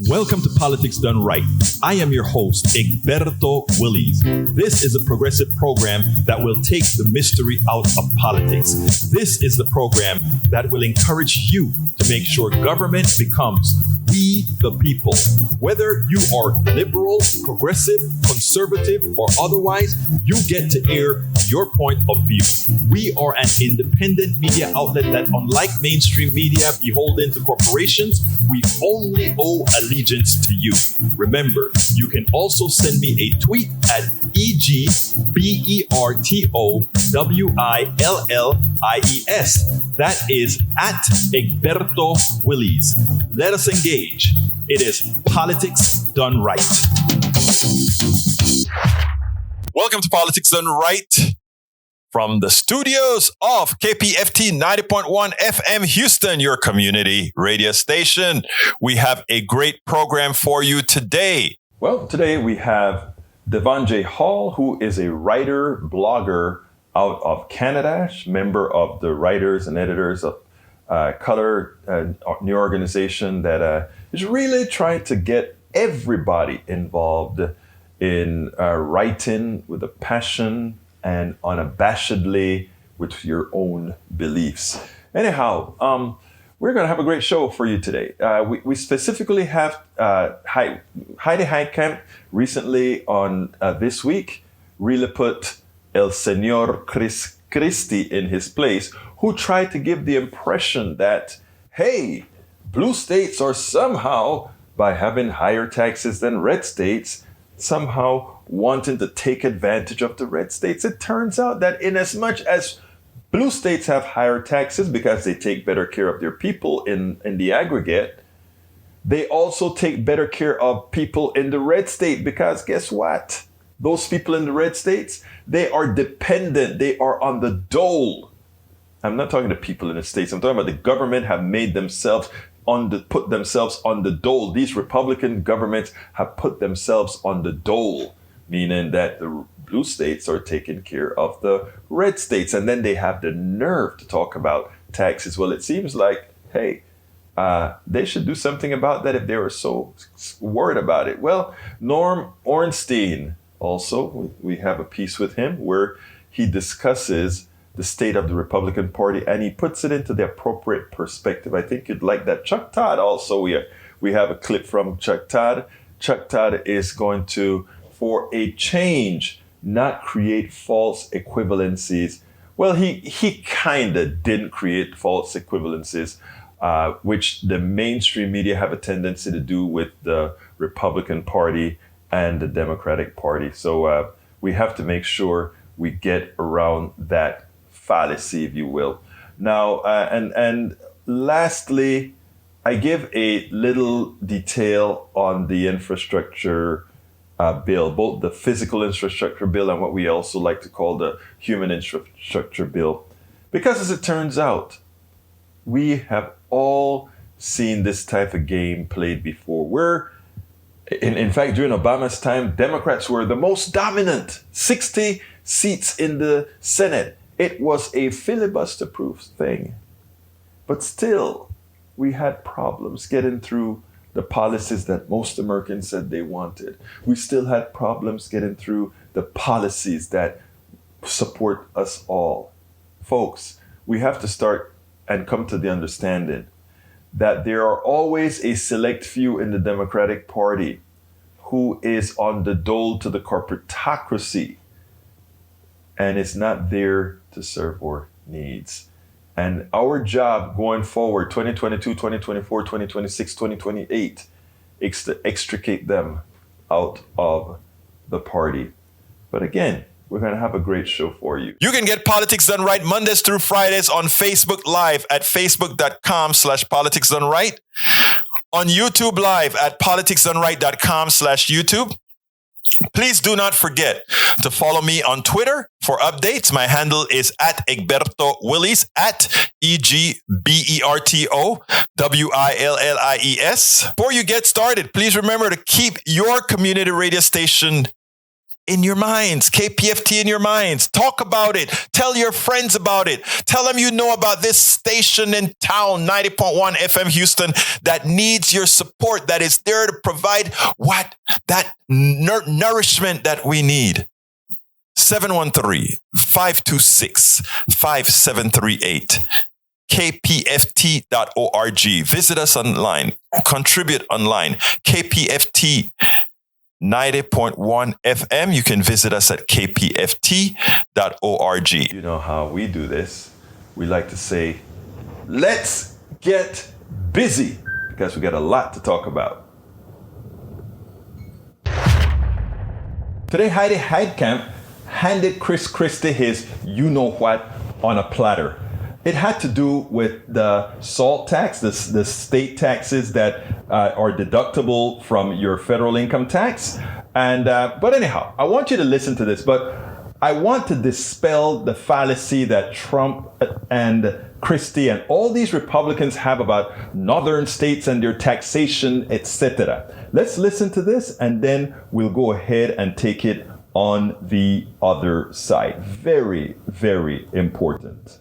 Welcome to Politics Done Right. I am your host, Egberto Willies. This is a progressive program that will take the mystery out of politics. This is the program that will encourage you to make sure government becomes we the people. Whether you are liberal, progressive, conservative, or otherwise, you get to air your point of view. We are an independent media outlet that, unlike mainstream media beholden to corporations, we only owe allegiance to you. Remember, you can also send me a tweet at EGBERTOWILLIES. That is at Egberto Willies. Let us engage. It is Politics Done Right. Welcome to Politics Done Right. From the studios of KPFT 90.1 FM Houston, your community radio station, we have a great program for you today. Well, today we have Devon J Hall, who is a writer, blogger out of Canada, member of the Writers and Editors of Color, new organization that is really trying to get everybody involved in writing with a passion and unabashedly with your own beliefs. Anyhow, we're going to have a great show for you today. We specifically have Heidi Heitkamp recently on This Week really put El Señor Christi in his place, who tried to give the impression that, hey, blue states are somehow, by having higher taxes than red states, somehow wanting to take advantage of the red states. It turns out that in as much as blue states have higher taxes because they take better care of their people in the aggregate, they also take better care of people in the red state because guess what? Those people in the red states, they are dependent. They are on the dole. I'm not talking to people in the states. I'm talking about the government have made themselves put themselves on the dole. These Republican governments have put themselves on the dole, meaning that the blue states are taking care of the red states. And then they have the nerve to talk about taxes. Well, it seems like, hey, they should do something about that if they were so worried about it. Well, Norm Ornstein, also, we have a piece with him where he discusses the state of the Republican Party, and he puts it into the appropriate perspective. I think you'd like that. Chuck Todd also, we have a clip from Chuck Todd. Chuck Todd is going to, for a change, not create false equivalencies. Well, he kind of didn't create false equivalencies, which the mainstream media have a tendency to do with the Republican Party and the Democratic Party. So we have to make sure we get around that fallacy, if you will. Now, and lastly, I give a little detail on the infrastructure bill, both the physical infrastructure bill and what we also like to call the human infrastructure bill. Because as it turns out, we have all seen this type of game played before. In fact, during Obama's time, Democrats were the most dominant, 60 seats in the Senate. It was a filibuster-proof thing. But still, we had problems getting through the policies that most Americans said they wanted. We still had problems getting through the policies that support us all. Folks, we have to start and come to the understanding that there are always a select few in the Democratic Party who is on the dole to the corporatocracy and is not there to serve our needs. And our job going forward, 2022, 2024, 2026, 2028, is to extricate them out of the party. But again, we're going to have a great show for you. You can get Politics Done Right Mondays through Fridays on Facebook Live at facebook.com/Politics Done Right. On YouTube Live at politicsdoneright.com/YouTube. Please do not forget to follow me on Twitter for updates. My handle is at Egberto Willies, at EGBERTOWILLIES. Before you get started, please remember to keep your community radio station in your minds, KPFT in your minds. Talk about it. Tell your friends about it. Tell them you know about this station in town, 90.1 FM Houston, that needs your support, that is there to provide that nourishment that we need. 713-526-5738. KPFT.org. Visit us online. Contribute online. KPFT 90.1 FM. You can visit us at kpft.org. You know how we do this. We like to say, let's get busy, because we got a lot to talk about. Today, Heidi Heitkamp handed Chris Christie his you-know-what on a platter. It had to do with the SALT tax, the state taxes that are deductible from your federal income tax. And but anyhow, I want you to listen to this, but I want to dispel the fallacy that Trump and Christie and all these Republicans have about northern states and their taxation, etc. Let's listen to this, and then we'll go ahead and take it on the other side. Very, very important.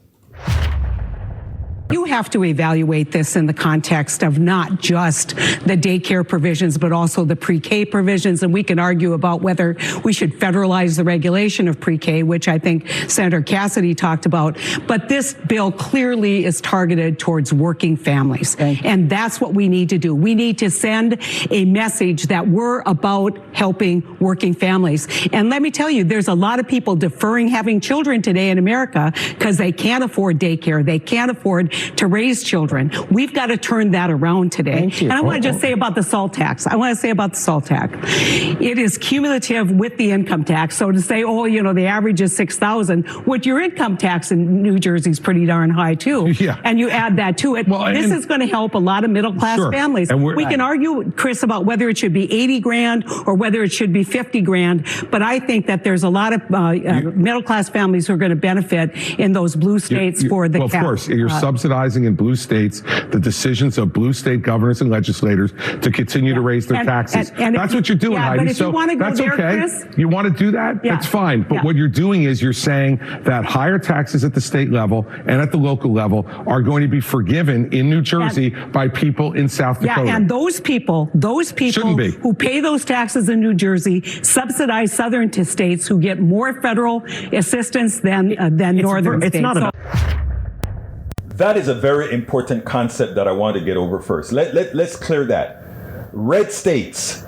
You have to evaluate this in the context of not just the daycare provisions, but also the pre-K provisions. And we can argue about whether we should federalize the regulation of pre-K, which I think Senator Cassidy talked about. But this bill clearly is targeted towards working families. And that's what we need to do. We need to send a message that we're about helping working families. And let me tell you, there's a lot of people deferring having children today in America because they can't afford daycare. They can't afford to raise children. We've got to turn that around today. And I want to just say about the SALT tax. It is cumulative with the income tax. So to say, oh, you know, the average is $6,000, what your income tax in New Jersey is pretty darn high too. Yeah. And you add that to it. Well, this is going to help a lot of middle class families. And we can argue, Chris, about whether it should be 80 grand or whether it should be 50 grand. But I think that there's a lot of middle class families who are going to benefit in those blue states for the Well, of course, you're subsidizing in blue states the decisions of blue state governors and legislators to continue to raise their taxes. And that's what you're doing, Heidi. So that's okay. Chris, you want to do that? That's fine. But what you're doing is you're saying that higher taxes at the state level and at the local level are going to be forgiven in New Jersey by people in South Dakota. And those people who pay those taxes in New Jersey subsidize southern states who get more federal assistance than northern states. That is a very important concept that I want to get over first. Let's clear that. Red states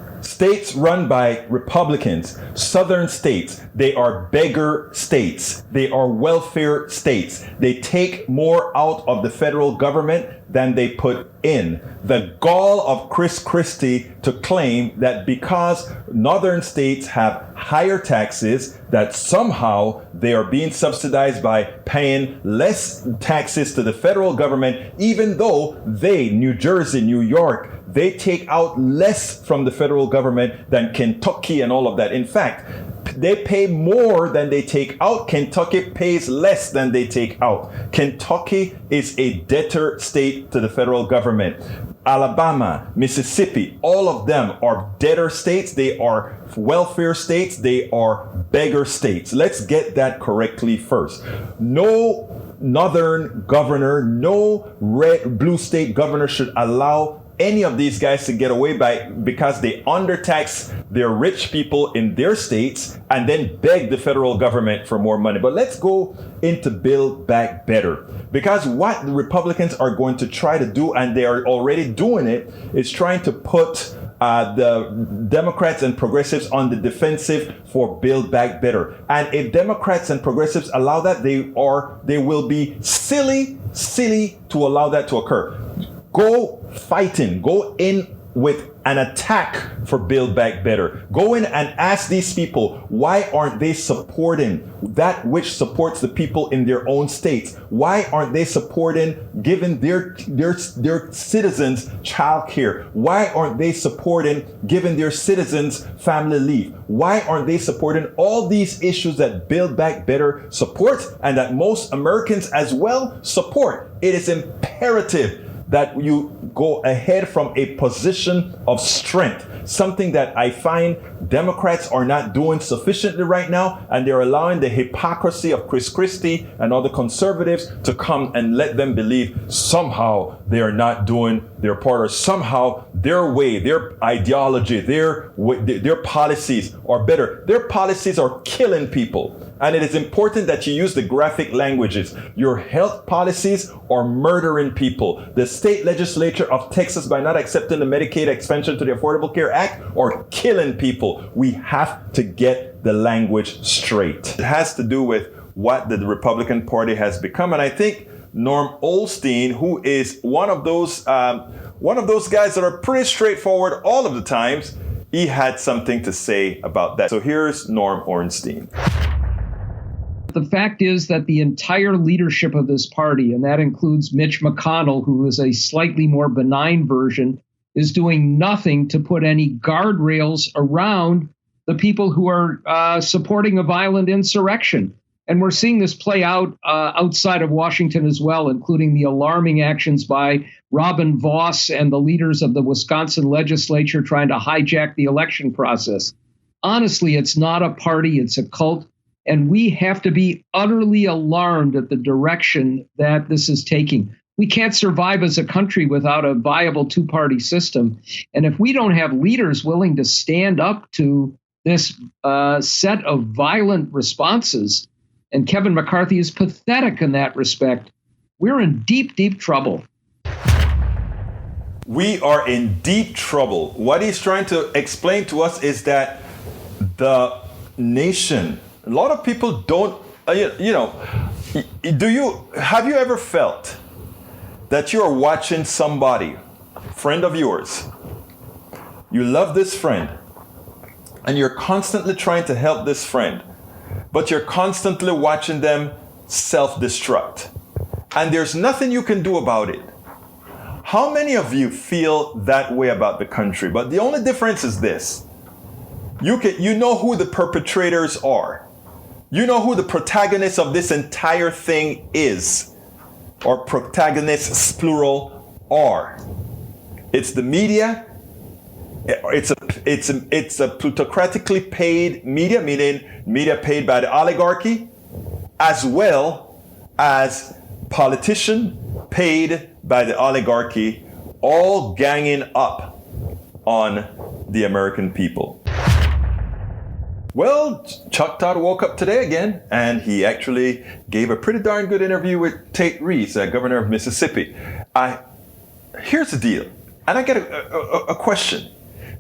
run by Republicans, southern states, they are beggar states. They are welfare states. They take more out of the federal government than they put in. The gall of Chris Christie to claim that because northern states have higher taxes, that somehow they are being subsidized by paying less taxes to the federal government, even though they, New Jersey, New York, they take out less from the federal government than Kentucky and all of that. In fact, they pay more than they take out. Kentucky pays less than they take out. Kentucky is a debtor state to the federal government. Alabama, Mississippi, all of them are debtor states. They are welfare states. They are beggar states. Let's get that correctly first. No northern governor, no blue state governor should allow any of these guys to get away because they undertax their rich people in their states and then beg the federal government for more money. But let's go into Build Back Better, because what the Republicans are going to try to do, and they are already doing it, is trying to put the Democrats and progressives on the defensive for Build Back Better. And if Democrats and progressives allow that, they will be silly to allow that to occur. Go fighting, go in with an attack for Build Back Better. Go in and ask these people, why aren't they supporting that which supports the people in their own states? Why aren't they supporting giving their citizens child care? Why aren't they supporting giving their citizens family leave? Why aren't they supporting all these issues that Build Back Better supports and that most Americans as well support? It is imperative that you go ahead from a position of strength. something that I find Democrats are not doing sufficiently right now, and they're allowing the hypocrisy of Chris Christie and other conservatives to come and let them believe somehow they are not doing their part, or somehow their way, their ideology, their policies are better. Their policies are killing people. And it is important that you use the graphic languages. Your health policies are murdering people. The state legislature of Texas, by not accepting the Medicaid expansion to the Affordable Care Act, are killing people. We have to get the language straight. It has to do with what the Republican Party has become. And I think Norm Olstein, who is one of those guys that are pretty straightforward all of the times, he had something to say about that. So here's Norm Ornstein. The fact is that the entire leadership of this party, and that includes Mitch McConnell, who is a slightly more benign version, is doing nothing to put any guardrails around the people who are supporting a violent insurrection. And we're seeing this play out outside of Washington as well, including the alarming actions by Robin Vos and the leaders of the Wisconsin legislature trying to hijack the election process. Honestly, it's not a party, it's a cult. And we have to be utterly alarmed at the direction that this is taking. We can't survive as a country without a viable two-party system. And if we don't have leaders willing to stand up to this set of violent responses, and Kevin McCarthy is pathetic in that respect, we're in deep, deep trouble. We are in deep trouble. What he's trying to explain to us is that the nation, a lot of people don't, have you ever felt that you're watching somebody, friend of yours, you love this friend, and you're constantly trying to help this friend, but you're constantly watching them self-destruct, and there's nothing you can do about it? How many of you feel that way about the country? But the only difference is this. You know who the perpetrators are. You know who the protagonist of this entire thing is, or protagonists, plural, are. It's the media. It's a plutocratically paid media, meaning media paid by the oligarchy, as well as politicians paid by the oligarchy, all ganging up on the American people. Well, Chuck Todd woke up today again, and he actually gave a pretty darn good interview with Tate Reeves, governor of Mississippi. Here's the deal, and I get a question.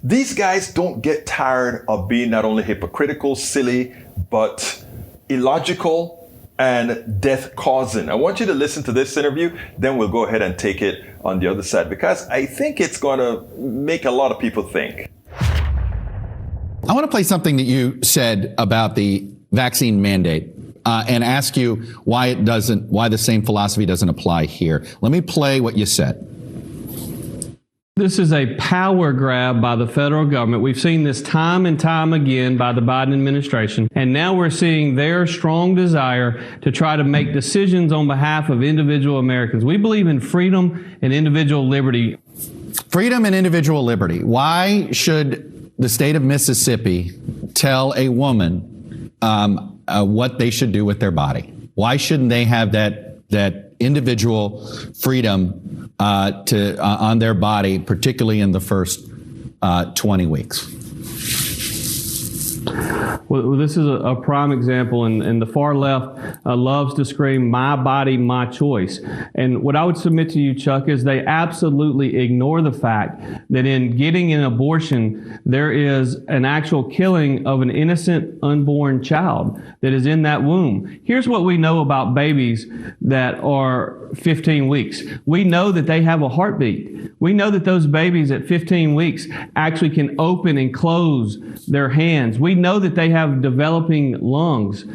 These guys don't get tired of being not only hypocritical, silly, but illogical and death-causing. I want you to listen to this interview, then we'll go ahead and take it on the other side, because I think it's going to make a lot of people think. I want to play something that you said about the vaccine mandate and ask you why the same philosophy doesn't apply here. Let me play what you said. This is a power grab by the federal government. We've seen this time and time again by the Biden administration. And now we're seeing their strong desire to try to make decisions on behalf of individual Americans. We believe in freedom and individual liberty. Freedom and individual liberty. Why should the state of Mississippi tell a woman what they should do with their body? Why shouldn't they have that individual freedom on their body, particularly in the first 20 weeks? Well, this is a prime example, and the far left loves to scream, "My body, my choice." And what I would submit to you, Chuck, is they absolutely ignore the fact that in getting an abortion, there is an actual killing of an innocent unborn child that is in that womb. Here's what we know about babies that are 15 weeks. We know that they have a heartbeat. We know that those babies at 15 weeks actually can open and close their hands. We know that they have developing lungs.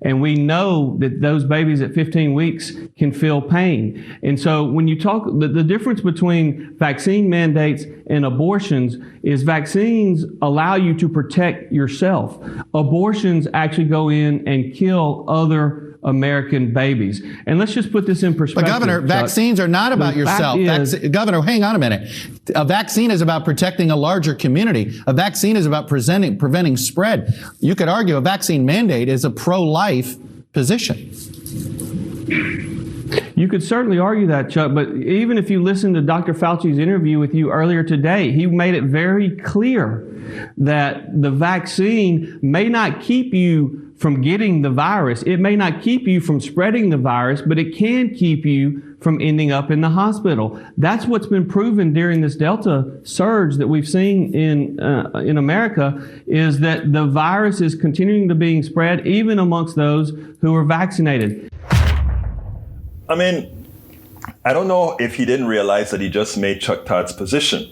And we know that those babies at 15 weeks can feel pain. And so when you talk, the difference between vaccine mandates and abortions is vaccines allow you to protect yourself. Abortions actually go in and kill other American babies. And let's just put this in perspective. But Governor, Chuck. Vaccines are not about yourself. Governor, hang on a minute. A vaccine is about protecting a larger community. A vaccine is about preventing spread. You could argue a vaccine mandate is a pro-life position. You could certainly argue that, Chuck, but even if you listen to Dr. Fauci's interview with you earlier today, he made it very clear that the vaccine may not keep you from getting the virus. It may not keep you from spreading the virus, but it can keep you from ending up in the hospital. That's what's been proven during this Delta surge that we've seen in America, is that the virus is continuing to being spread even amongst those who are vaccinated. I mean, I don't know if he didn't realize that he just made Chuck Todd's position.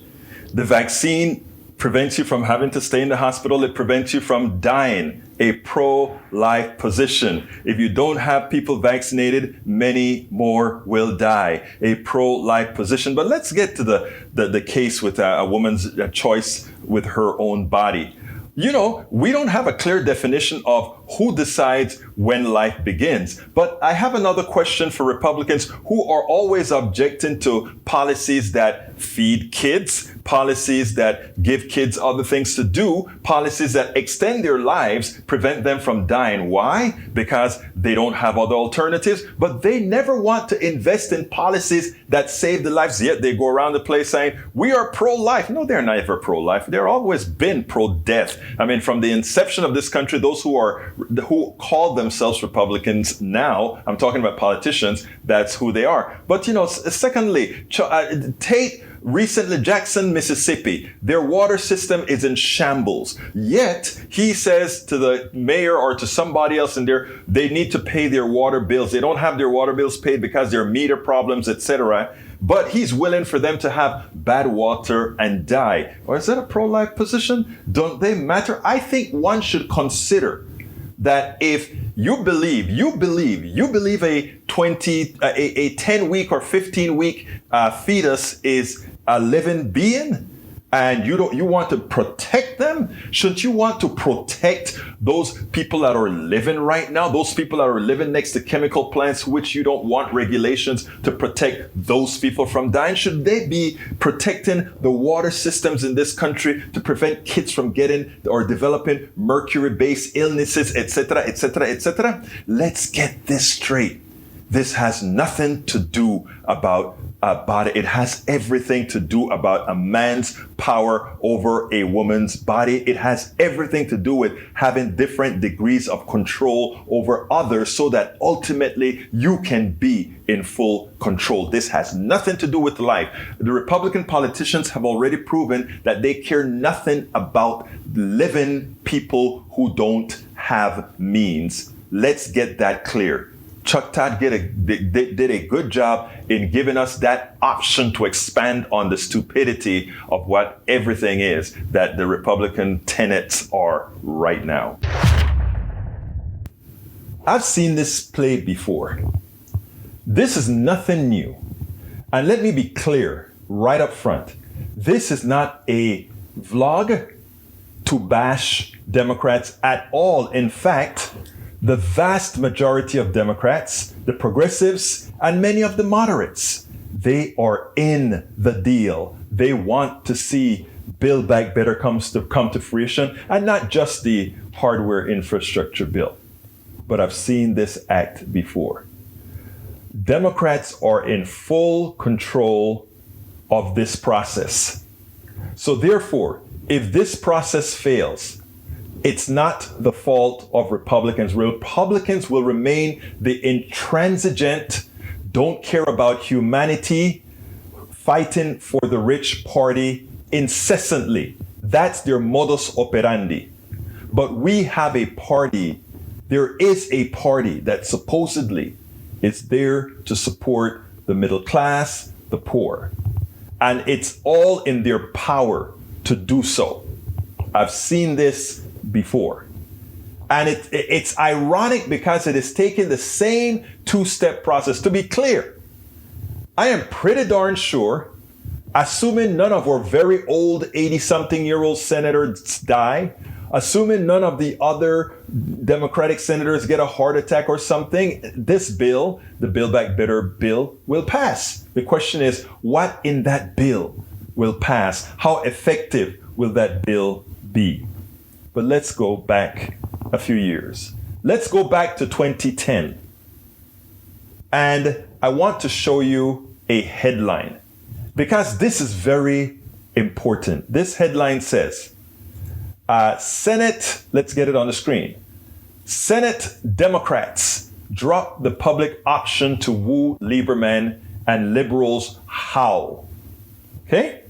The vaccine prevents you from having to stay in the hospital. It prevents you from dying. A pro-life position. If you don't have people vaccinated, many more will die. A pro-life position. But let's get to the case with a woman's choice with her own body. You know, we don't have a clear definition of who decides when life begins. But I have another question for Republicans who are always objecting to policies that feed kids, policies that give kids other things to do, policies that extend their lives, prevent them from dying. Why? Because they don't have other alternatives, but they never want to invest in policies that save the lives. Yet they go around the place saying, we are pro-life. No, they're never pro-life. They're always been pro-death. I mean, from the inception of this country, those who call themselves Republicans now, I'm talking about politicians, that's who they are. But, you know, secondly, take recently Jackson, Mississippi. Their water system is in shambles. Yet he says to the mayor or to somebody else in there, they need to pay their water bills. They don't have their water bills paid because there are meter problems, etc. But he's willing for them to have bad water and die. Or is that a pro-life position? Don't they matter? I think one should consider that if you believe a 10-week or 15-week fetus is a living being, and you want to protect them, shouldn't you want to protect those people that are living right now, those people that are living next to chemical plants, which you don't want regulations to protect those people from dying? Should they be protecting the water systems in this country to prevent kids from getting or developing mercury-based illnesses, etc., etc., etc.? Let's get this straight. This has nothing to do about a body. It has everything to do about a man's power over a woman's body. It has everything to do with having different degrees of control over others so that ultimately you can be in full control. This has nothing to do with life. The Republican politicians have already proven that they care nothing about living people who don't have means. Let's get that clear. Chuck Todd did a good job in giving us that option to expand on the stupidity of what everything is that the Republican tenets are right now. I've seen this played before. This is nothing new. And let me be clear right up front. This is not a vlog to bash Democrats at all. In fact, the vast majority of Democrats, the progressives, and many of the moderates, they are in the deal. They want to see Build Back Better come to fruition, and not just the hardware infrastructure bill. But I've seen this act before. Democrats are in full control of this process. So therefore, if this process fails, it's not the fault of Republicans. Republicans will remain the intransigent, don't care about humanity, fighting for the rich party incessantly. That's their modus operandi. But we have a party, there is a party that supposedly is there to support the middle class, the poor. And it's all in their power to do so. I've seen this before. And it's ironic because it is taking the same two-step process. To be clear, I am pretty darn sure, assuming none of our very old 80-something-year-old senators die, assuming none of the other Democratic senators get a heart attack or something, this bill, the Build Back Better bill, will pass. The question is, what in that bill will pass? How effective will that bill be? But let's go back a few years. Let's go back to 2010. And I want to show you a headline because this is very important. This headline says, Senate, let's get it on the screen. Senate Democrats drop the public option to woo Lieberman and liberals howl. Okay?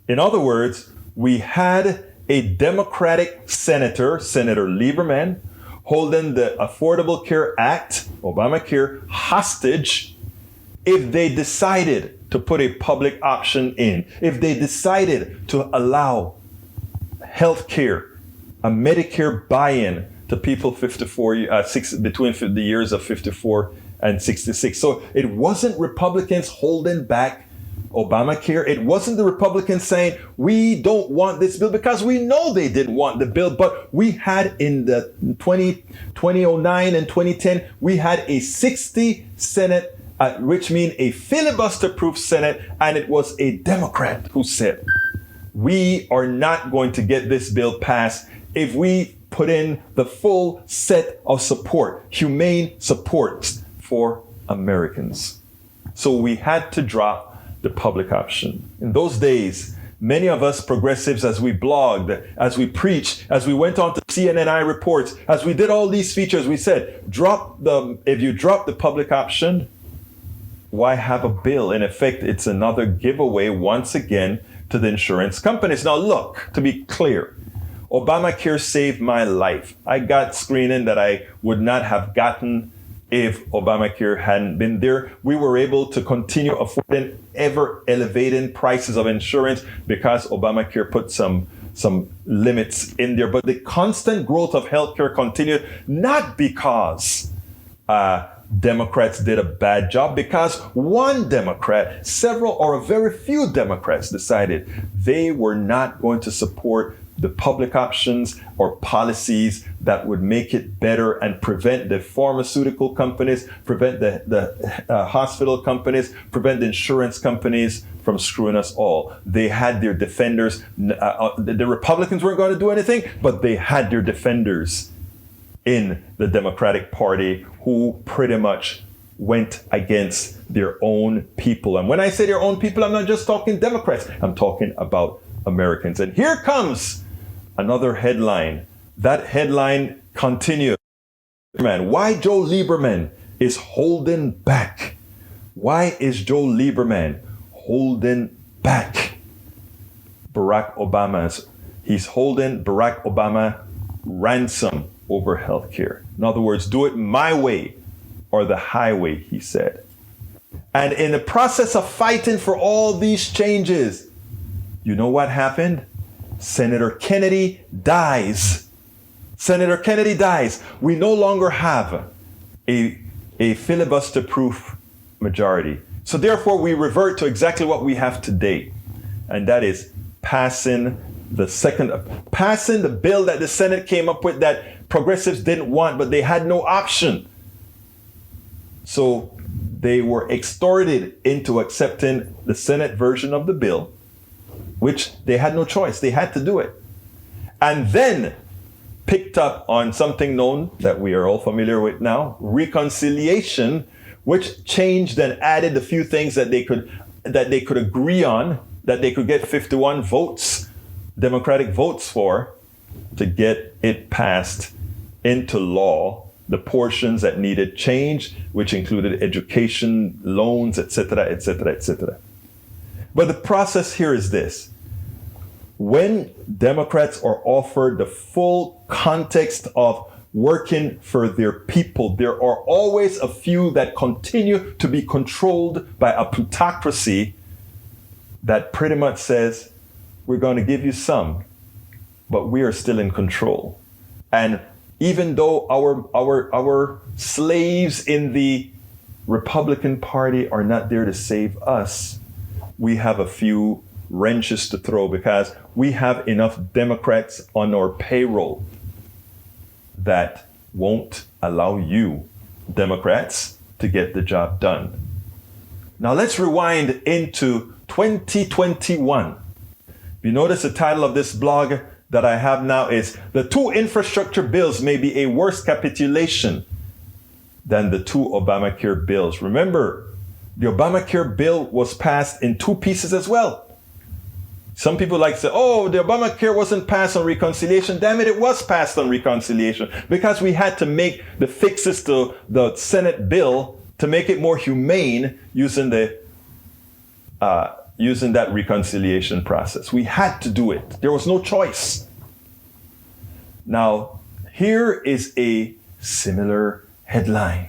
In other words, we had a Democratic senator, Senator Lieberman, holding the Affordable Care Act, Obamacare, hostage if they decided to put a public option in, if they decided to allow health care, a Medicare buy-in to people between the years of 54 and 66. So it wasn't Republicans holding back Obamacare. It wasn't the Republicans saying, we don't want this bill, because we know they didn't want the bill. But we had in the 2009 and 2010, we had a 60 Senate, which means a filibuster-proof Senate. And it was a Democrat who said, we are not going to get this bill passed if we put in the full set of support, humane support for Americans. So we had to drop the public option. In those days, many of us progressives, as we blogged, as we preached, as we went on to CNN reports, as we did all these features, we said, if you drop the public option, why have a bill? In effect, it's another giveaway once again to the insurance companies. Now look, to be clear, Obamacare saved my life. I got screening that I would not have gotten if Obamacare hadn't been there. We were able to continue affording ever elevating prices of insurance because Obamacare put some limits in there. But the constant growth of healthcare continued, not because Democrats did a bad job, because one Democrat, several or a very few Democrats decided they were not going to support the public options or policies that would make it better and prevent the pharmaceutical companies, prevent the hospital companies, prevent the insurance companies from screwing us all. They had their defenders. The Republicans weren't going to do anything, but they had their defenders in the Democratic Party who pretty much went against their own people. And when I say their own people, I'm not just talking Democrats. I'm talking about Americans. And here comes another headline. That headline continues. Why Joe Lieberman is holding back. Why is Joe Lieberman holding back Barack Obama's? He's holding Barack Obama ransom over healthcare. In other words, do it my way or the highway, he said. And in the process of fighting for all these changes, you know what happened? Senator Kennedy dies. Senator Kennedy dies. We no longer have a filibuster-proof majority. So therefore, we revert to exactly what we have today. And that is passing the bill that the Senate came up with that progressives didn't want, but they had no option. So they were extorted into accepting the Senate version of the bill, which they had no choice. They had to do it. And then picked up on something known that we are all familiar with now, reconciliation, which changed and added a few things that they could agree on, that they could get 51 votes, Democratic votes for, to get it passed into law, the portions that needed change, which included education, loans, etc., etc., etc. But the process here is this. When Democrats are offered the full context of working for their people, there are always a few that continue to be controlled by a plutocracy that pretty much says, we're going to give you some, but we are still in control. And even though our slaves in the Republican Party are not there to save us, we have a few wrenches to throw because we have enough Democrats on our payroll that won't allow you, Democrats, to get the job done. Now let's rewind into 2021. You notice the title of this blog that I have now is "The Two Infrastructure Bills May Be a Worse Capitulation Than the Two Obamacare Bills." Remember, the Obamacare bill was passed in two pieces as well. Some people like to say, oh, the Obamacare wasn't passed on reconciliation. Damn it, it was passed on reconciliation because we had to make the fixes to the Senate bill to make it more humane using that reconciliation process. We had to do it. There was no choice. Now, here is a similar headline.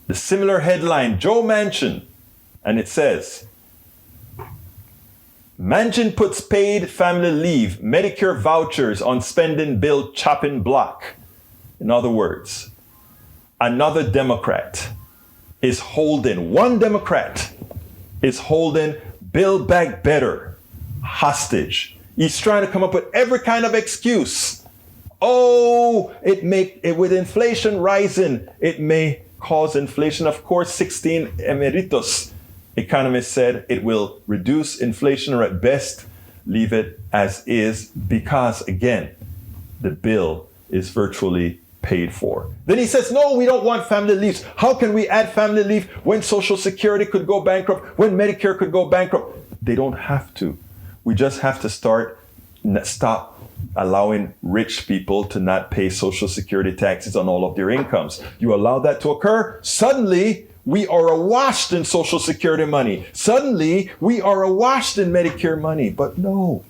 The similar headline, Joe Manchin, and it says, Manchin puts paid family leave, Medicare vouchers on spending bill chopping block. In other words, another Democrat is holding, one Democrat is holding Build Back Better hostage. He's trying to come up with every kind of excuse. Oh, with inflation rising, it may cause inflation. Of course, 16 emeritus economists said it will reduce inflation or at best leave it as is because, again, the bill is virtually paid for. Then he says, no, we don't want family leave. How can we add family leave when Social Security could go bankrupt, when Medicare could go bankrupt? They don't have to. We just have to stop allowing rich people to not pay Social Security taxes on all of their incomes. You allow that to occur, suddenly we are awash in Social Security money. Suddenly, we are awash in Medicare money. But no,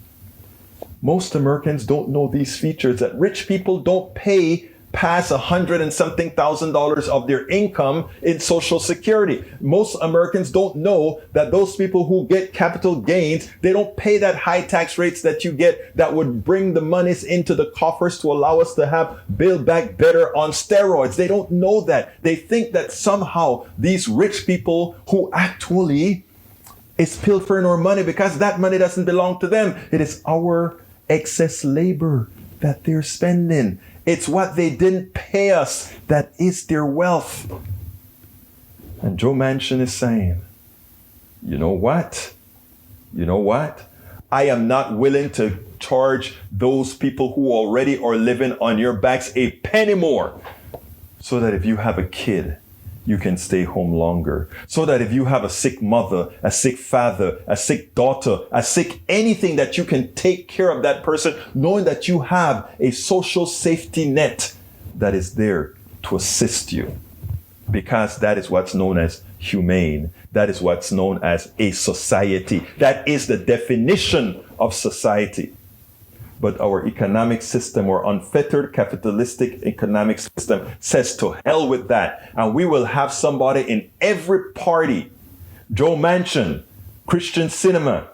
most Americans don't know these features, that rich people don't pay past $100 and something thousand of their income in Social Security. Most Americans don't know that those people who get capital gains, they don't pay that high tax rates that you get that would bring the monies into the coffers to allow us to have Build Back Better on steroids. They don't know that. They think that somehow these rich people who actually is pilfering our money because that money doesn't belong to them. It is our excess labor that they're spending. It's what they didn't pay us that is their wealth. And Joe Manchin is saying, you know what? You know what? I am not willing to charge those people who already are living on your backs a penny more, so that if you have a kid, you can stay home longer. So that if you have a sick mother, a sick father, a sick daughter, a sick anything, that you can take care of that person, knowing that you have a social safety net that is there to assist you. Because that is what's known as humane. That is what's known as a society. That is the definition of society. But our economic system, our unfettered capitalistic economic system, says to hell with that. And we will have somebody in every party, Joe Manchin, Christian Cinema,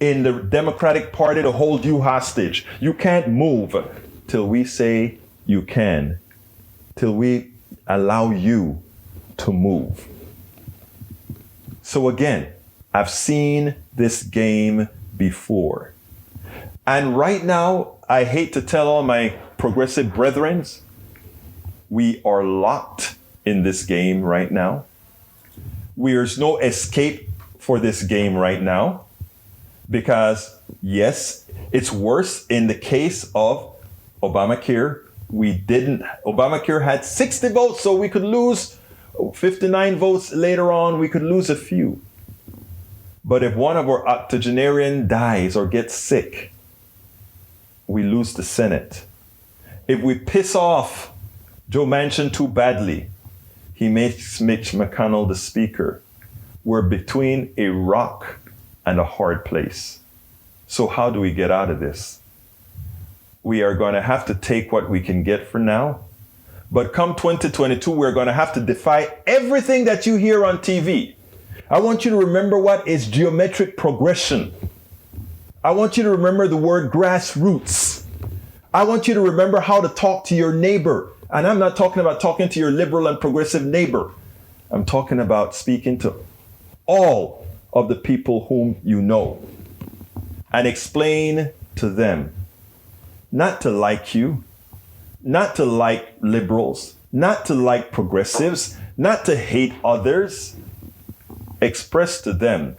in the Democratic Party to hold you hostage. You can't move till we say you can, till we allow you to move. So again, I've seen this game before. And right now, I hate to tell all my progressive brethren, we are locked in this game right now. There's no escape for this game right now because, yes, it's worse in the case of Obamacare. Obamacare had 60 votes, so we could lose 59 votes later on. We could lose a few. But if one of our octogenarians dies or gets sick, we lose the Senate. If we piss off Joe Manchin too badly, he makes Mitch McConnell the speaker. We're between a rock and a hard place. So how do we get out of this? We are going to have to take what we can get for now. But come 2022, we're going to have to defy everything that you hear on TV. I want you to remember what is geometric progression. I want you to remember the word grassroots. I want you to remember how to talk to your neighbor. And I'm not talking about talking to your liberal and progressive neighbor. I'm talking about speaking to all of the people whom you know. and explain to them not to like you, not to like liberals, not to like progressives, not to hate others. Express to them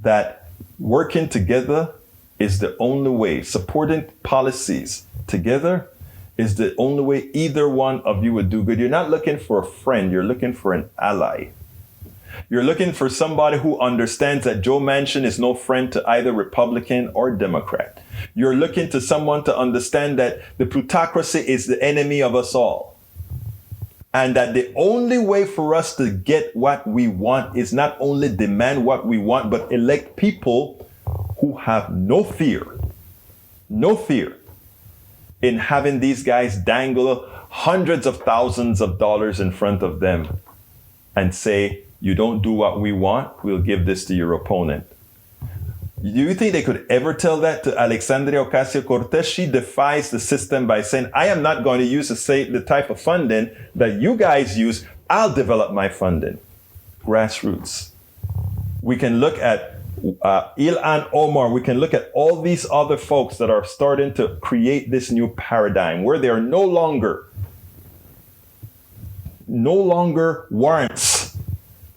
that working together is the only way, supporting policies together is the only way either one of you would do good. You're not looking for a friend, you're looking for an ally. You're looking for somebody who understands that Joe Manchin is no friend to either Republican or Democrat. You're looking to someone to understand that the plutocracy is the enemy of us all. And that the only way for us to get what we want is not only demand what we want, but elect people who have no fear in having these guys dangle hundreds of thousands of dollars in front of them and say, you don't do what we want, we'll give this to your opponent. Do you think they could ever tell that to Alexandria Ocasio-Cortez? She defies the system by saying, I am not going to use the type of funding that you guys use. I'll develop my funding. Grassroots. We can look at Ilhan Omar. We can look at all these other folks that are starting to create this new paradigm where they are no longer warrants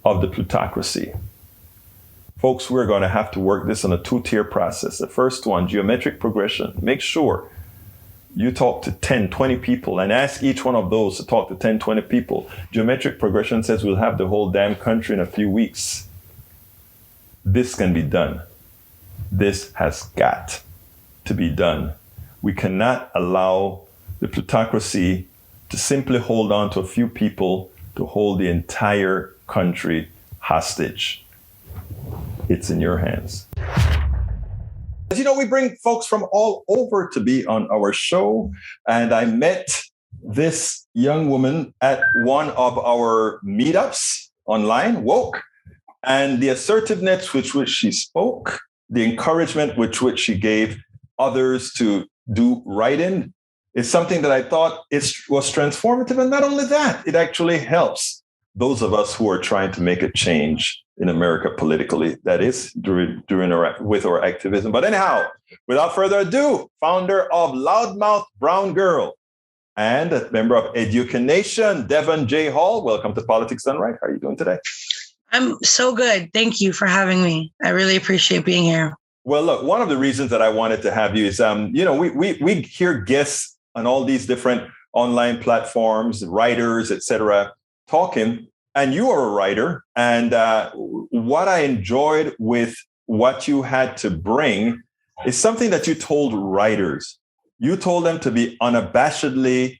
of the plutocracy. Folks, we're going to have to work this on a two-tier process. The first one, geometric progression. Make sure you talk to 10, 20 people and ask each one of those to talk to 10, 20 people. Geometric progression says we'll have the whole damn country in a few weeks. This can be done. This has got to be done. We cannot allow the plutocracy to simply hold on to a few people to hold the entire country hostage. It's in your hands. As you know, we bring folks from all over to be on our show. And I met this young woman at one of our meetups online, Woke. And the assertiveness with which she spoke, the encouragement with which she gave others to do writing is something that I thought was transformative. And not only that, it actually helps those of us who are trying to make a change in America politically, that is, with our activism. But anyhow, without further ado, founder of Loudmouth Brown Girl and a member of Education Nation, Devon J Hall. Welcome to Politics Done Right. How are you doing today? I'm so good. Thank you for having me. I really appreciate being here. Well, look, one of the reasons that I wanted to have you is, we hear guests on all these different online platforms, writers, etc., talking. And you are a writer. And what I enjoyed with what you had to bring is something that you told writers. You told them to be unabashedly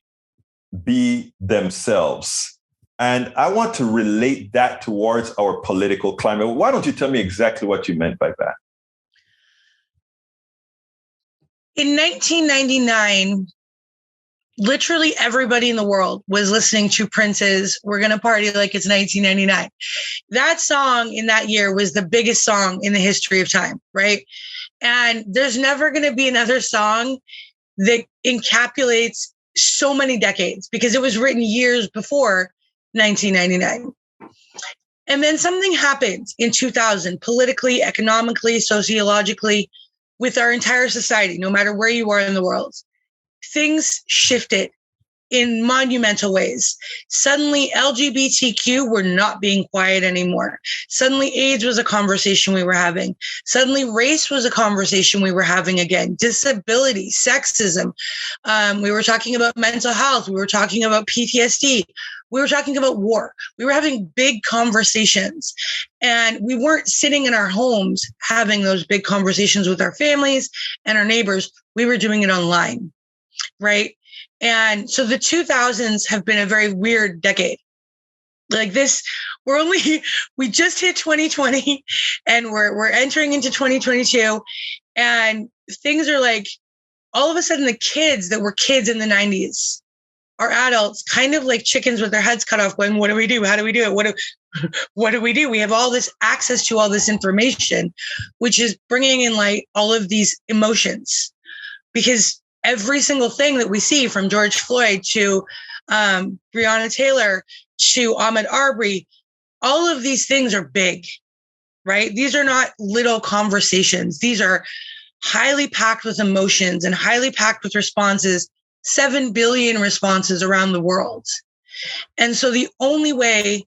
be themselves. And I want to relate that towards our political climate. Why don't you tell me exactly what you meant by that? In 1999, literally everybody in the world was listening to Prince's "We're Gonna Party Like It's 1999. That song in that year was the biggest song in the history of time, right? And there's never going to be another song that encapsulates so many decades because it was written years before 1999. And then something happened in 2000, politically, economically, sociologically, with our entire society, no matter where you are in the world. Things shifted in monumental ways. Suddenly, LGBTQ were not being quiet anymore. Suddenly, AIDS was a conversation we were having. Suddenly, race was a conversation we were having again. Disability, sexism. We were talking about mental health. We were talking about PTSD. We were talking about war. We were having big conversations. And we weren't sitting in our homes having those big conversations with our families and our neighbors. We were doing it online. Right. And so the 2000s have been a very weird decade. Like this, we just hit 2020 and we're entering into 2022 and things are like, all of a sudden the kids that were kids in the 90s are adults, kind of like chickens with their heads cut off going, what do we do? How do we do it? What do we do? We have all this access to all this information, which is bringing in light all of these emotions because every single thing that we see from George Floyd to Breonna Taylor to Ahmaud Arbery, all of these things are big, right? These are not little conversations. These are highly packed with emotions and highly packed with responses, 7 billion responses around the world. And so the only way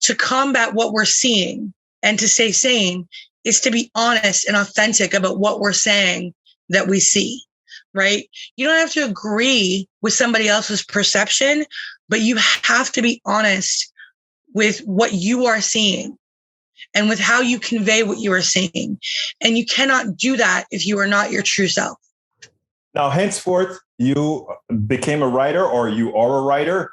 to combat what we're seeing and to stay sane is to be honest and authentic about what we're saying that we see, right? You don't have to agree with somebody else's perception, but you have to be honest with what you are seeing and with how you convey what you are seeing. And you cannot do that if you are not your true self. Now, henceforth, you became a writer, or you are a writer.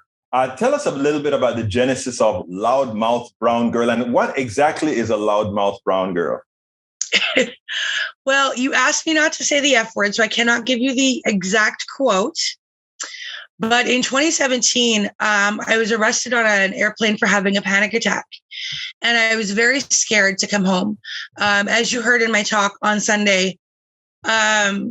Tell us a little bit about the genesis of Loudmouth Brown Girl, and what exactly is a loudmouth brown girl? Well, you asked me not to say the F word, so I cannot give you the exact quote. But in 2017, I was arrested on an airplane for having a panic attack. And I was very scared to come home. As you heard in my talk on Sunday, I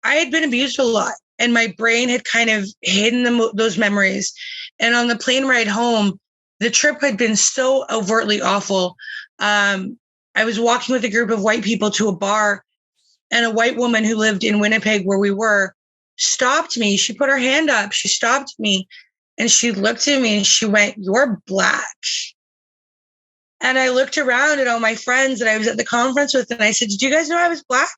had been abused a lot, and my brain had kind of hidden those memories. And on the plane ride home, the trip had been so overtly awful. I was walking with a group of white people to a bar, and a white woman who lived in Winnipeg, where we were, stopped me. She put her hand up. She stopped me, and she looked at me and she went, "You're Black." And I looked around at all my friends that I was at the conference with, and I said, "Did you guys know I was Black?"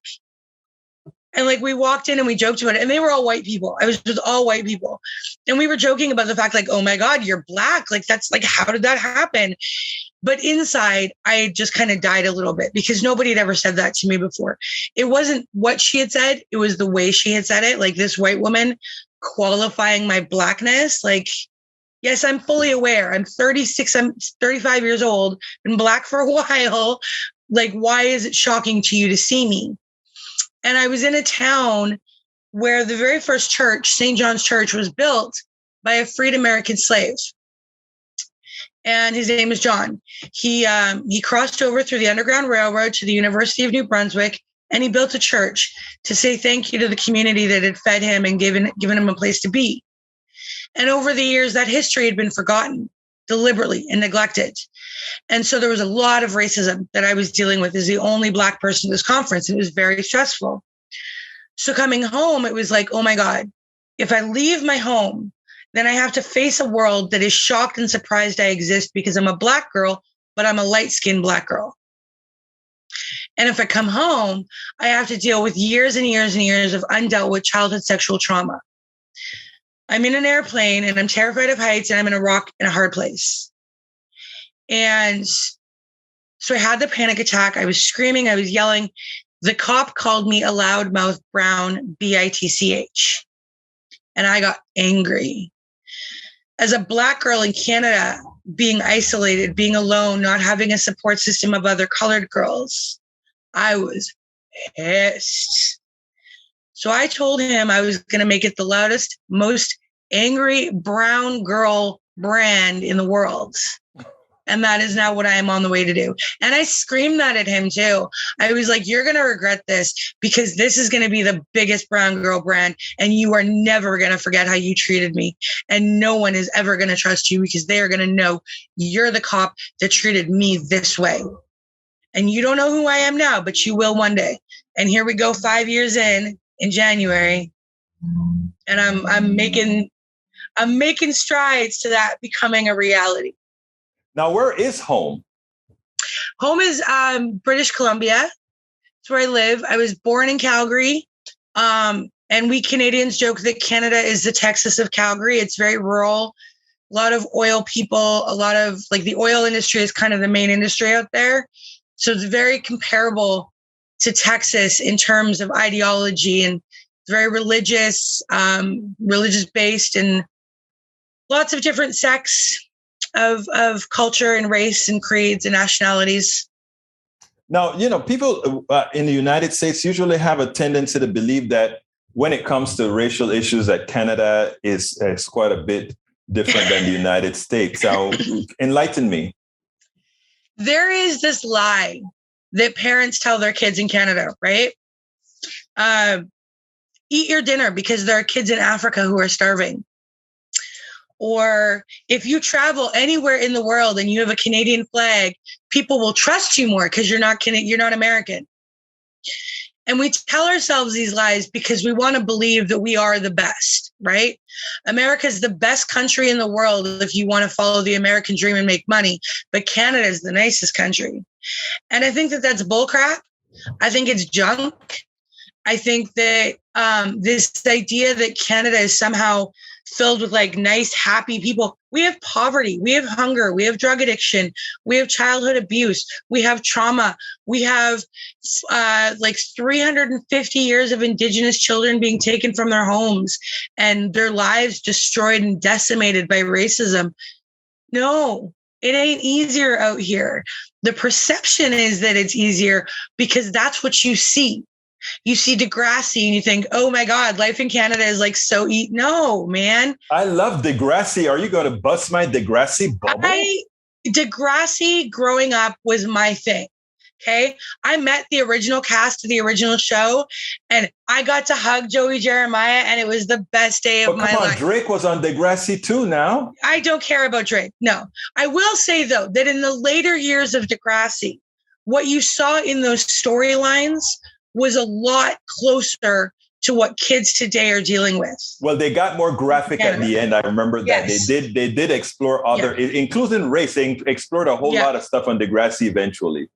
And like, we walked in and we joked about it, and they were all white people. I was with all white people. And we were joking about the fact, like, "Oh my God, you're Black. Like, that's like, how did that happen?" But inside, I just kind of died a little bit, because nobody had ever said that to me before. It wasn't what she had said. It was the way she had said it. Like, this white woman qualifying my Blackness. Like, yes, I'm fully aware. I'm 36. I'm 35 years old. Been Black for a while. Like, why is it shocking to you to see me? And I was in a town where the very first church, St. John's Church, was built by a freed American slave. And his name is John. He crossed over through the Underground Railroad to the University of New Brunswick, and he built a church to say thank you to the community that had fed him and given him a place to be. And over the years, that history had been forgotten deliberately and neglected. And so there was a lot of racism that I was dealing with as the only Black person at this conference. And it was very stressful. So coming home, it was like, oh my God, if I leave my home, then I have to face a world that is shocked and surprised I exist because I'm a Black girl, but I'm a light-skinned Black girl. And if I come home, I have to deal with years and years and years of undealt with childhood sexual trauma. I'm in an airplane and I'm terrified of heights, and I'm in a rock in a hard place. And so I had the panic attack. I was screaming. I was yelling. The cop called me a loudmouth brown, bitch. And I got angry. As a Black girl in Canada, being isolated, being alone, not having a support system of other colored girls, I was pissed. So I told him I was going to make it the loudest, most angry brown girl brand in the world. And that is now what I am on the way to do. And I screamed that at him too. I was like, you're going to regret this, because this is going to be the biggest brown girl brand. And you are never going to forget how you treated me. And no one is ever going to trust you, because they are going to know you're the cop that treated me this way. And you don't know who I am now, but you will one day. And here we go, 5 years in January. And I'm making strides to that becoming a reality. Now, where is home? Home is British Columbia. That's where I live. I was born in Calgary. And we Canadians joke that Canada is the Texas of Calgary. It's very rural. A lot of oil people, a lot of, like, the oil industry is kind of the main industry out there. So it's very comparable to Texas in terms of ideology, and it's very religious, religious based, and lots of different sects of culture and race and creeds and nationalities. Now, people in the United States usually have a tendency to believe that when it comes to racial issues, that Canada is quite a bit different than the United States. So enlighten me. There is this lie that parents tell their kids in Canada, right? Eat your dinner because there are kids in Africa who are starving. Or if you travel anywhere in the world and you have a Canadian flag, people will trust you more because you're not American. And we tell ourselves these lies because we want to believe that we are the best, right? America is the best country in the world if you want to follow the American dream and make money. But Canada is the nicest country. And I think that that's bullcrap. I think it's junk. I think that this idea that Canada is somehow filled with like nice, happy people. We have poverty, we have hunger, we have drug addiction, we have childhood abuse, we have trauma, we have like 350 years of Indigenous children being taken from their homes and their lives destroyed and decimated by racism. No, it ain't easier out here. The perception is that it's easier because that's what you see. You see Degrassi and you think, oh my God, life in Canada is like so no, man. I love Degrassi. Are you going to bust my Degrassi bubble? Degrassi growing up was my thing. Okay. I met the original cast of the original show and I got to hug Joey Jeremiah and it was the best day of my life. Drake was on Degrassi too now. I don't care about Drake. No. I will say though, that in the later years of Degrassi, what you saw in those storylines was a lot closer to what kids today are dealing with. Well, they got more graphic at the end. I remember that they did explore other, including race. They explored a whole lot of stuff on Degrassi eventually.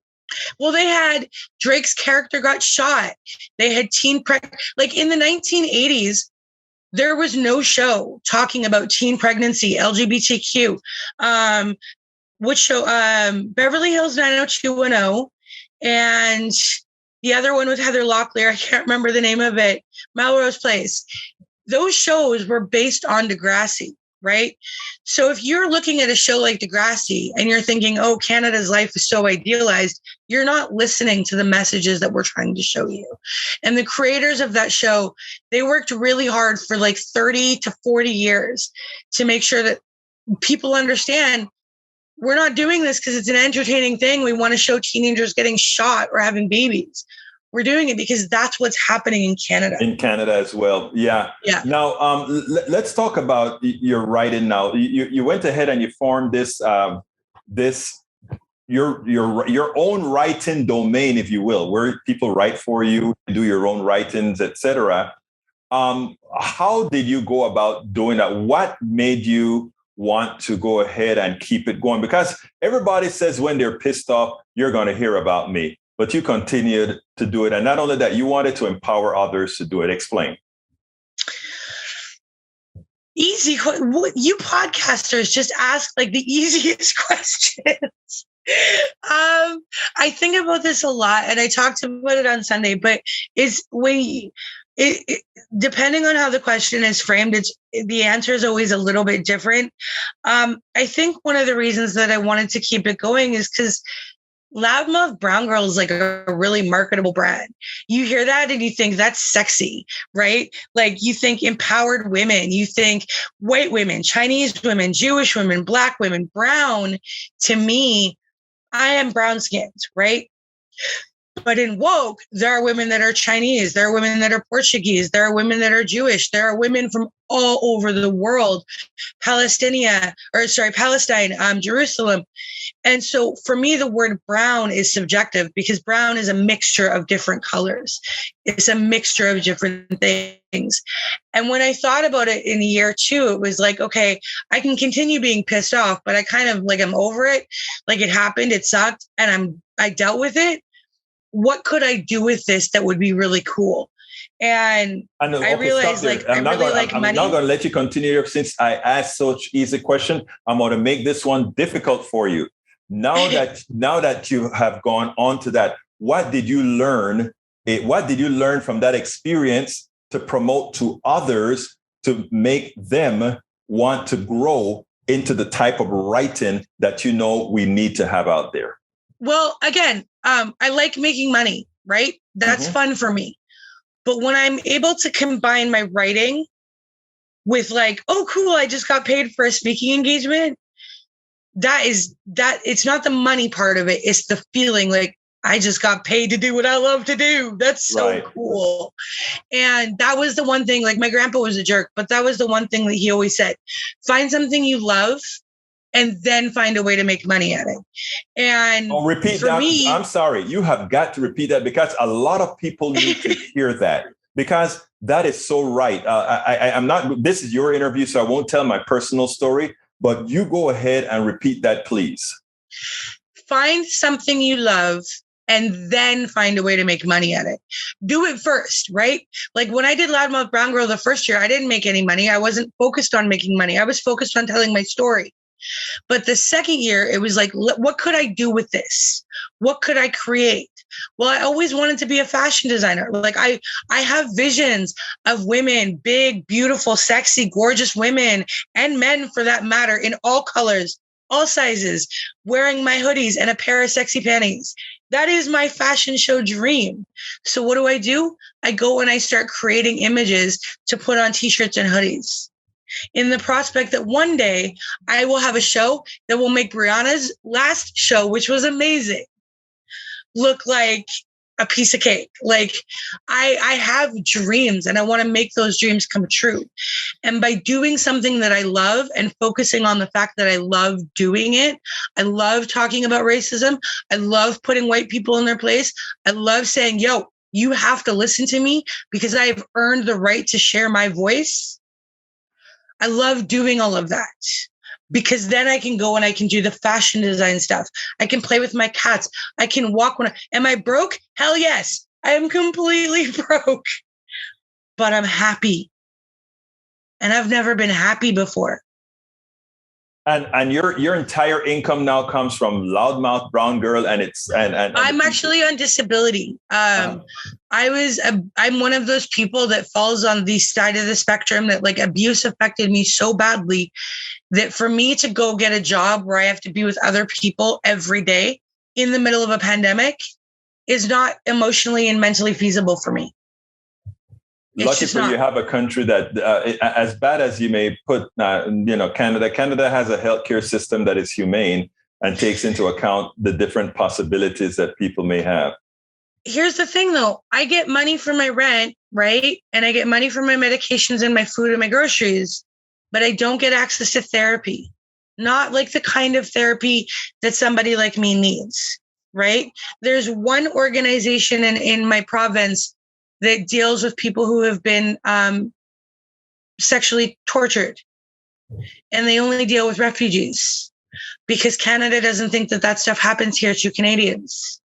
Well, they had Drake's character got shot. They had like in the 1980s, there was no show talking about teen pregnancy, LGBTQ. Which show? Beverly Hills 90210, and the other one with Heather Locklear, I can't remember the name of it, Melrose Place. Those shows were based on Degrassi, right? So if you're looking at a show like Degrassi and you're thinking, oh, Canada's life is so idealized, you're not listening to the messages that we're trying to show you. And the creators of that show, they worked really hard for like 30 to 40 years to make sure that people understand we're not doing this because it's an entertaining thing. We want to show teenagers getting shot or having babies. We're doing it because that's what's happening in Canada. In Canada as well. Yeah. Now, let's talk about your writing now. You went ahead and you formed this, your own writing domain, if you will, where people write for you, do your own writings, etc. How did you go about doing that? What made you want to go ahead and keep it going? Because everybody says when they're pissed off, you're going to hear about me, but you continued to do it. And not only that, you wanted to empower others to do it. Explain. Easy. You podcasters just ask like the easiest questions. I think about this a lot and I talked about it on Sunday, but it's when depending on how the question is framed, the answer is always a little bit different. I think one of the reasons that I wanted to keep it going is because Loudmouth Brown Girl is like a really marketable brand. You hear that and you think that's sexy, right? Like you think empowered women, you think white women, Chinese women, Jewish women, Black women, brown. To me, I am brown skinned, right? But in woke, there are women that are Chinese. There are women that are Portuguese. There are women that are Jewish. There are women from all over the world, Palestine, Jerusalem. And so for me, the word brown is subjective because brown is a mixture of different colors. It's a mixture of different things. And when I thought about it in year 2, it was like, okay, I can continue being pissed off, but I kind of like, I'm over it. Like it happened, it sucked, and I dealt with it. What could I do with this that would be really cool? And I realized I'm not going to let you continue since I asked such easy question. I'm going to make this one difficult for you. Now that you have gone on to that, what did you learn? What did you learn from that experience to promote to others to make them want to grow into the type of writing that you know we need to have out there? Well, again, I like making money, right? That's fun for me. But when I'm able to combine my writing with like, oh, cool, I just got paid for a speaking engagement. It's not the money part of it. It's the feeling like I just got paid to do what I love to do. That's so cool. And that was the one thing, like my grandpa was a jerk, but that was the one thing that he always said, find something you love and then find a way to make money at it. And repeat that. I'm sorry. You have got to repeat that because a lot of people need to hear that, because that is so right. I'm not, this is your interview, so I won't tell my personal story, but you go ahead and repeat that, please. Find something you love and then find a way to make money at it. Do it first, right? Like when I did Loudmouth Brown Girl the first year, I didn't make any money. I wasn't focused on making money. I was focused on telling my story. But the second year, it was like, what could I do with this? What could I create? Well, I always wanted to be a fashion designer. Like I have visions of women, big, beautiful, sexy, gorgeous women and men for that matter, in all colors, all sizes, wearing my hoodies and a pair of sexy panties. That is my fashion show dream. So what do? I go and I start creating images to put on t-shirts and hoodies, in the prospect that one day I will have a show that will make Brianna's last show, which was amazing, look like a piece of cake. Like I have dreams and I want to make those dreams come true. And by doing something that I love and focusing on the fact that I love doing it, I love talking about racism. I love putting white people in their place. I love saying, yo, you have to listen to me because I've earned the right to share my voice. I love doing all of that. Because then I can go and I can do the fashion design stuff. I can play with my cats. I can walk am I broke? Hell yes. I am completely broke. But I'm happy. And I've never been happy before. And your entire income now comes from Loudmouth Brown Girl, and I'm actually on disability. I'm one of those people that falls on the side of the spectrum that like abuse affected me so badly that for me to go get a job where I have to be with other people every day in the middle of a pandemic is not emotionally and mentally feasible for me. Lucky for you, have a country that, as bad as you may put, Canada has a healthcare system that is humane and takes into account the different possibilities that people may have. Here's the thing, though. I get money for my rent, right? And I get money for my medications and my food and my groceries, but I don't get access to therapy. Not like the kind of therapy that somebody like me needs, right? There's one organization in my province that deals with people who have been sexually tortured. And they only deal with refugees because Canada doesn't think that stuff happens here to Canadians.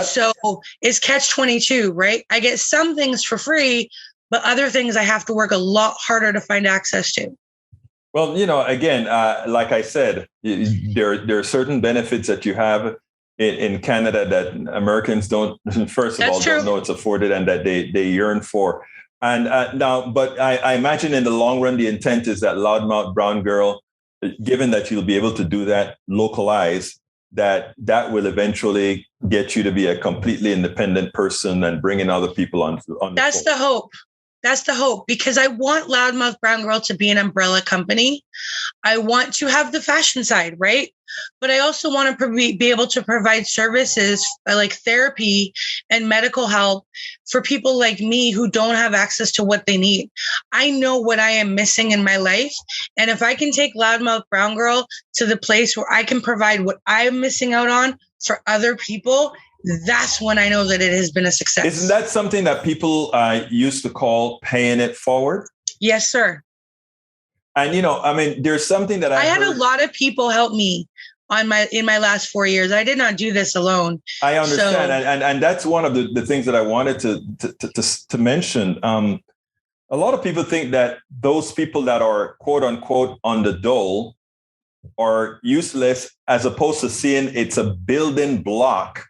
So it's catch-22, right? I get some things for free, but other things I have to work a lot harder to find access to. Well, again, like I said, there are certain benefits that you have in Canada that Americans don't know it's afforded and that they yearn for. And now, but I imagine in the long run, the intent is that Loudmouth Brown Girl, given that you'll be able to do that localized, that will eventually get you to be a completely independent person and bringing other people on. That's the hope. That's the hope, because I want Loudmouth Brown Girl to be an umbrella company. I want to have the fashion side, right? But I also want to be able to provide services like therapy and medical help for people like me who don't have access to what they need. I know what I am missing in my life. And if I can take Loudmouth Brown Girl to the place where I can provide what I'm missing out on for other people, that's when I know that it has been a success. Isn't that something that people used to call paying it forward? Yes, sir. And, there's something that I had a lot of people help me in my last 4 years. I did not do this alone. I understand. And that's one of the things that I wanted to mention. A lot of people think that those people that are, quote unquote, on the dole are useless, as opposed to seeing it's a building block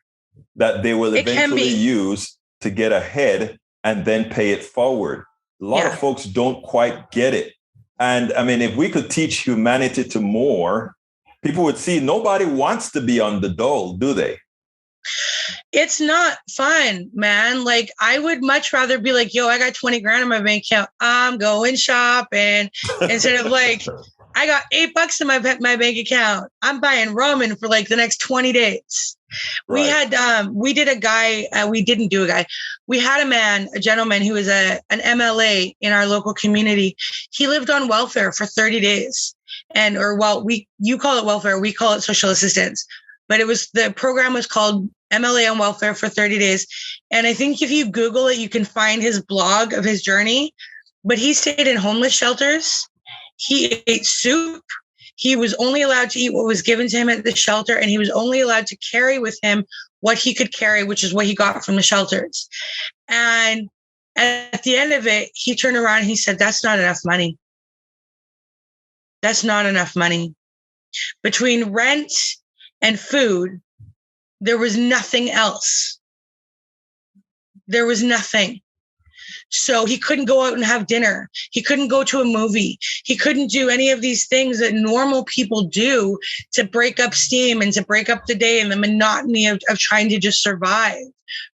that they will eventually use to get ahead and then pay it forward. A lot of folks don't quite get it. And if we could teach humanity to more, people would see nobody wants to be on the dole, do they? It's not fun, man. Like, I would much rather be like, yo, I got 20 grand in my bank account. I'm going shopping instead of like, I got $8 in my bank account. I'm buying ramen for like the next 20 days. Right. We didn't do a guy. We had a gentleman who was an MLA in our local community. He lived on welfare for 30 days. you call it welfare, we call it social assistance, but the program was called MLA on welfare for 30 days. And I think if you Google it, you can find his blog of his journey, but he stayed in homeless shelters. He ate soup. He was only allowed to eat what was given to him at the shelter, and he was only allowed to carry with him what he could carry, which is what he got from the shelters. And at the end of it, he turned around and he said, that's not enough money. That's not enough money. Between rent and food, there was nothing else. There was nothing. So he couldn't go out and have dinner. He couldn't go to a movie. He couldn't do any of these things that normal people do to break up steam and to break up the day and the monotony of trying to just survive,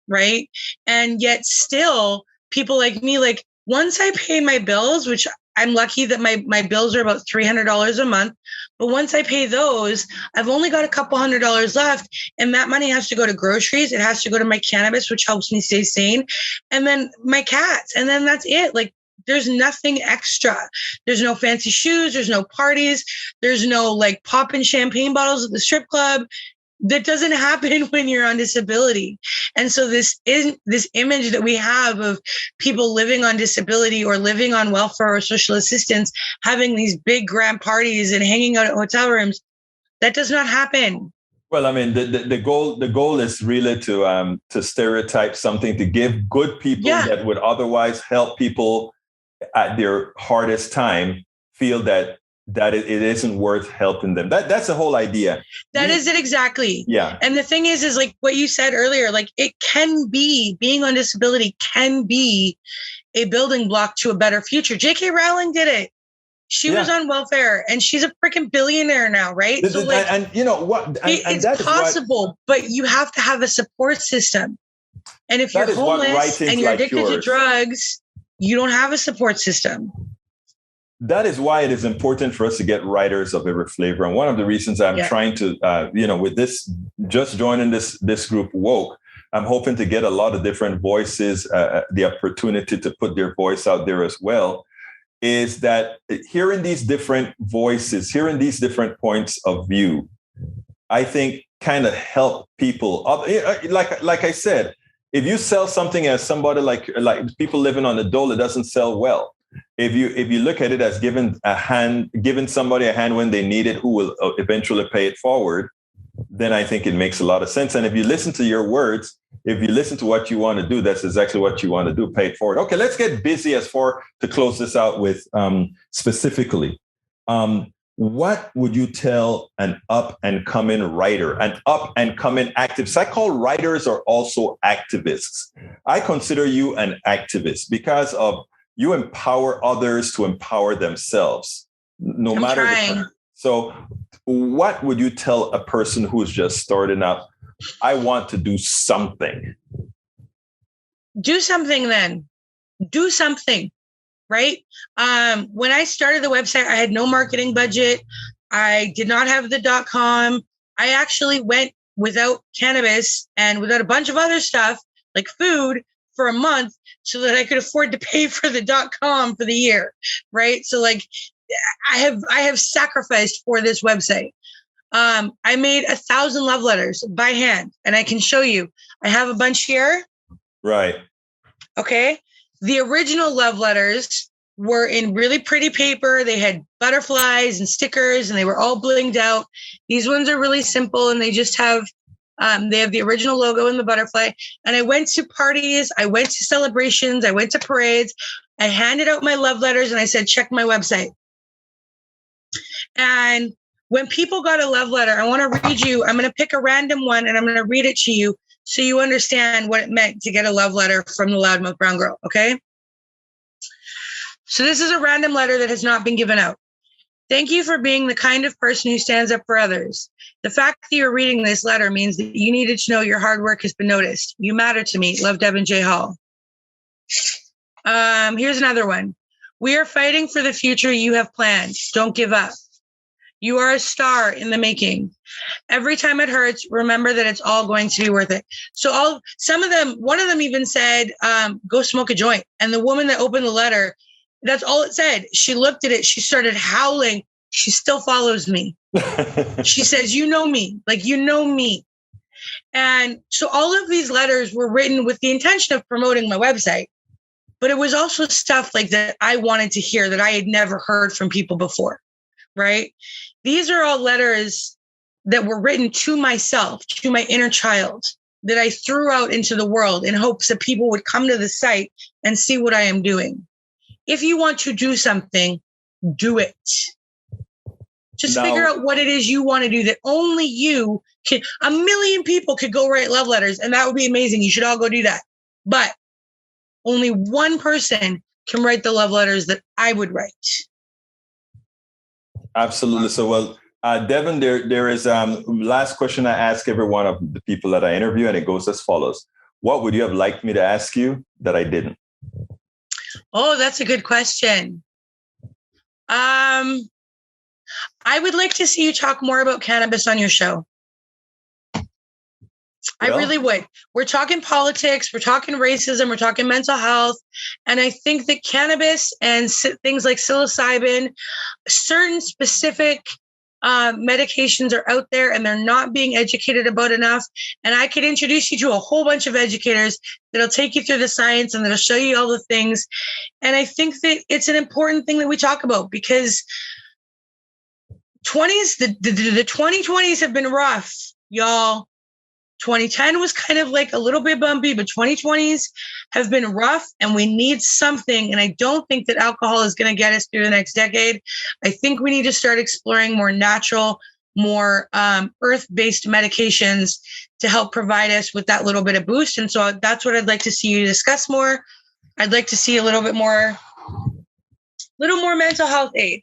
right? And yet still, people like me, like once I pay my bills, which I'm lucky that my bills are about $300 a month. But once I pay those, I've only got a couple $100 left. And that money has to go to groceries. It has to go to my cannabis, which helps me stay sane. And then my cats. And then that's it. Like there's nothing extra. There's no fancy shoes. There's no parties. There's no like popping champagne bottles at the strip club. That doesn't happen when you're on disability. And so this image that we have of people living on disability or living on welfare or social assistance, having these big grand parties and hanging out at hotel rooms, that does not happen. Well, I mean, the goal is really to stereotype something, to give good people that would otherwise help people at their hardest time feel that it isn't worth helping them. That's the whole idea. That is it exactly. Yeah. And the thing is like what you said earlier, like it can be, being on disability can be a building block to a better future. J.K. Rowling did it. She was on welfare and she's a freaking billionaire now, right? So like, and you know what? It's possible, but you have to have a support system. And if you're homeless and you're addicted to drugs, you don't have a support system. That is why it is important for us to get writers of every flavor. And one of the reasons I'm trying to, with this, just joining this group Woke, I'm hoping to get a lot of different voices, the opportunity to put their voice out there as well, is that hearing these different voices, hearing these different points of view, I think kind of help people. Like I said, if you sell something as somebody like people living on the dole, it doesn't sell well. If you look at it as giving somebody a hand when they need it, who will eventually pay it forward, then I think it makes a lot of sense. And if you listen to your words, if you listen to what you want to do, that's exactly what you want to do, pay it forward. Okay, let's get busy to close this out with specifically. What would you tell an up and coming writer, an up and coming activist? I call writers are also activists. I consider you an activist because of you empower others to empower themselves, no matter. So what would you tell a person who's just starting up? I want to do something. Do something then. Do something, right? When I started the website, I had no marketing budget. I did not have the .com. I actually went without cannabis and without a bunch of other stuff like food for a month so that I could afford to pay for the .com for the year, right? So like I have sacrificed for this website. I made 1,000 love letters by hand, and I can show you. I have a bunch here. Right. Okay. The original love letters were in really pretty paper. They had butterflies and stickers, and they were all blinged out. These ones are really simple, and they just have they have the original logo and the butterfly. And I went to parties, I went to celebrations, I went to parades. I handed out my love letters, and I said, check my website. And when people got a love letter, I want to read you. I'm going to pick a random one, and I'm going to read it to you so you understand what it meant to get a love letter from the Loudmouth Brown Girl. Okay. So this is a random letter that has not been given out. Thank you for being the kind of person who stands up for others. The fact that you're reading this letter means that you needed to know your hard work has been noticed. You matter to me. Love, Devon J Hall. Here's another one. We are fighting for the future you have planned. Don't give up. You are a star in the making. Every time it hurts, remember that it's all going to be worth it. So one of them even said, go smoke a joint. And the woman that opened the letter, that's all it said. She looked at it. She started howling. She still follows me. She says, you know me, like, you know me. And so all of these letters were written with the intention of promoting my website, but it was also stuff like that I wanted to hear that I had never heard from people before, right? These are all letters that were written to myself, to my inner child, that I threw out into the world in hopes that people would come to the site and see what I am doing. If you want to do something, do it. Just figure out what it is you want to do that only you can. 1 million people could go write love letters, and that would be amazing. You should all go do that. But only one person can write the love letters that I would write. Absolutely. So, well, Devon, there is last question I ask every one of the people that I interview, and it goes as follows. What would you have liked me to ask you that I didn't? Oh, that's a good question. I would like to see you talk more about cannabis on your show. I really would. We're talking politics, we're talking racism, we're talking mental health. And I think that cannabis and things like psilocybin, certain specific medications are out there and they're not being educated about enough. And I could introduce you to a whole bunch of educators that'll take you through the science and that'll show you all the things. And I think that it's an important thing that we talk about because the 2020s have been rough, y'all. 2010 was kind of like a little bit bumpy, but 2020s have been rough and we need something. And I don't think that alcohol is going to get us through the next decade. I think we need to start exploring more natural, more earth-based medications to help provide us with that little bit of boost. And so that's what I'd like to see you discuss more. I'd like to see a little more mental health aid.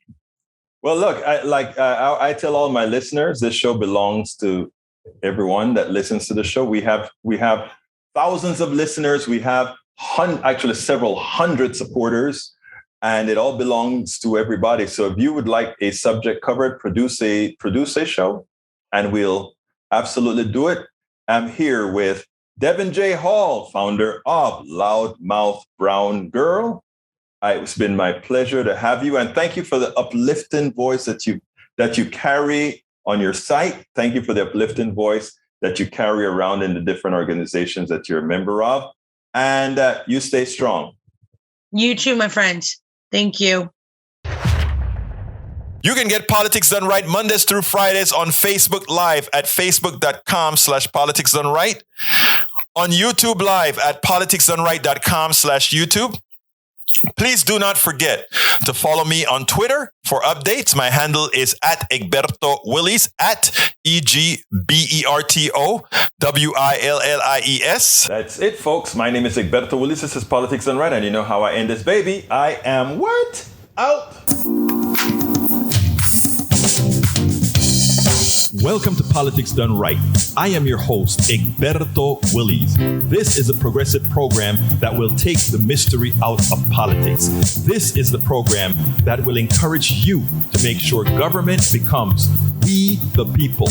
Well, look, I tell all my listeners, this show belongs to everyone that listens to the show. We have thousands of listeners. We have actually several hundred supporters, and it all belongs to everybody. So if you would like a subject covered, produce a show, and we'll absolutely do it. I'm here with Devon J Hall, founder of Loudmouth Brown Girl. It's been my pleasure to have you, and thank you for the uplifting voice that you carry on your site. Thank you for the uplifting voice that you carry around in the different organizations that you're a member of. And you stay strong. You too, my friend. Thank you. You can get Politics Done Right Mondays through Fridays on Facebook Live at facebook.com/politicsdoneright, on YouTube Live at politicsdoneright.com/YouTube. Please do not forget to follow me on Twitter for updates. My handle is at Egberto Willies, at EGBERTO WILLIES. That's it, folks. My name is Egberto Willies. This is Politics Done Right, and you know how I end this baby. I am what? Out. Welcome to Politics Done Right. I am your host, Egberto Willies. This is a progressive program that will take the mystery out of politics. This is the program that will encourage you to make sure government becomes we the people.